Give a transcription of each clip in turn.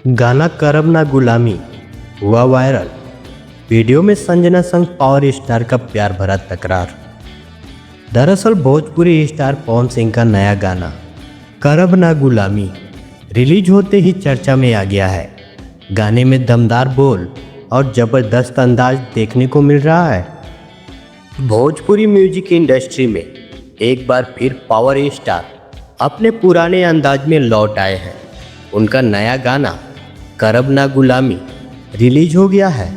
गाना करब ना गुलामी हुआ वायरल। वीडियो में संजना संग पावर स्टार का प्यार भरा तकरार। दरअसल भोजपुरी स्टार पवन सिंह का नया गाना करब ना गुलामी रिलीज होते ही चर्चा में आ गया है। गाने में दमदार बोल और ज़बरदस्त अंदाज देखने को मिल रहा है। भोजपुरी म्यूजिक इंडस्ट्री में एक बार फिर पावर स्टार अपने पुराने अंदाज में लौट आए हैं। उनका नया गाना करब ना गुलामी रिलीज हो गया है।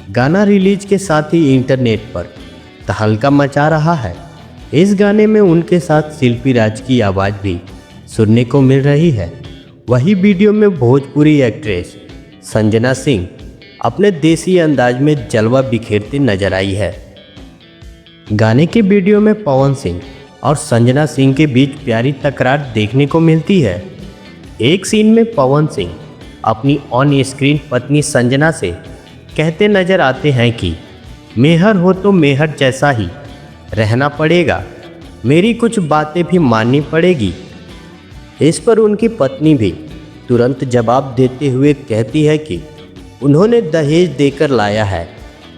गाना रिलीज के साथ ही इंटरनेट पर तहलका मचा रहा है। इस गाने में उनके साथ शिल्पी राज की आवाज़ भी सुनने को मिल रही है। वही वीडियो में भोजपुरी एक्ट्रेस संजना सिंह अपने देसी अंदाज में जलवा बिखेरती नजर आई है। गाने के वीडियो में पवन सिंह और संजना सिंह के बीच प्यारी तकरार देखने को मिलती है। एक सीन में पवन सिंह अपनी ऑन स्क्रीन पत्नी संजना से कहते नजर आते हैं कि मेहर हो तो मेहर जैसा ही रहना पड़ेगा, मेरी कुछ बातें भी माननी पड़ेगी। इस पर उनकी पत्नी भी तुरंत जवाब देते हुए कहती है कि उन्होंने दहेज देकर लाया है,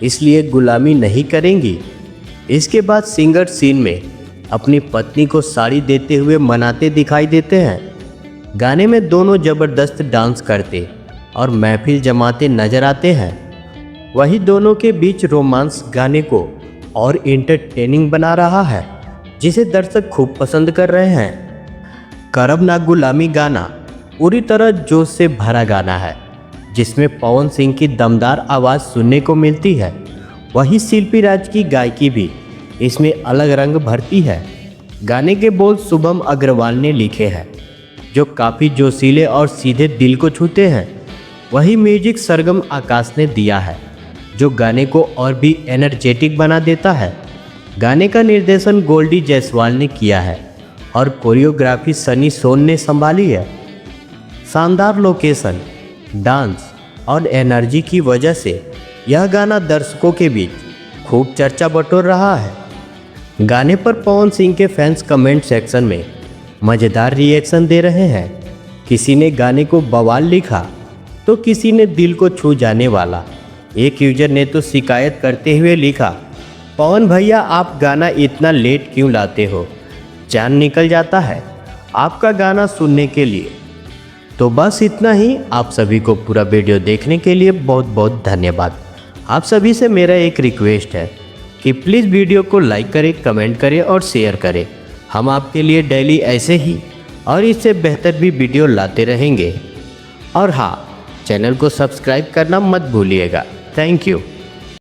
इसलिए गुलामी नहीं करेंगी। इसके बाद सिंगर सीन में अपनी पत्नी को साड़ी देते हुए मनाते दिखाई देते हैं। गाने में दोनों ज़बरदस्त डांस करते और महफिल जमाते नजर आते हैं। वही दोनों के बीच रोमांस गाने को और इंटरटेनिंग बना रहा है, जिसे दर्शक खूब पसंद कर रहे हैं। करब ना गुलामी गाना पूरी तरह जोश से भरा गाना है, जिसमें पवन सिंह की दमदार आवाज़ सुनने को मिलती है। वही शिल्पी राज की गायकी भी इसमें अलग रंग भरती है। गाने के बोल शुभम अग्रवाल ने लिखे हैं, जो काफ़ी जोशीले और सीधे दिल को छूते हैं। वही म्यूजिक सरगम आकाश ने दिया है, जो गाने को और भी एनर्जेटिक बना देता है। गाने का निर्देशन गोल्डी जायसवाल ने किया है और कोरियोग्राफी सनी सोन ने संभाली है। शानदार लोकेशन, डांस और एनर्जी की वजह से यह गाना दर्शकों के बीच खूब चर्चा बटोर रहा है। गाने पर पवन सिंह के फैंस कमेंट सेक्शन में मज़ेदार रिएक्शन दे रहे हैं। किसी ने गाने को बवाल लिखा तो किसी ने दिल को छू जाने वाला। एक यूजर ने तो शिकायत करते हुए लिखा, पवन भैया आप गाना इतना लेट क्यों लाते हो, जान निकल जाता है आपका गाना सुनने के लिए। तो बस इतना ही। आप सभी को पूरा वीडियो देखने के लिए बहुत बहुत धन्यवाद। आप सभी से मेरा एक रिक्वेस्ट है कि प्लीज़ वीडियो को लाइक करें, कमेंट करें और शेयर करें। हम आपके लिए डेली ऐसे ही और इससे बेहतर भी वीडियो लाते रहेंगे। और हाँ, चैनल को सब्सक्राइब करना मत भूलिएगा। Thank you.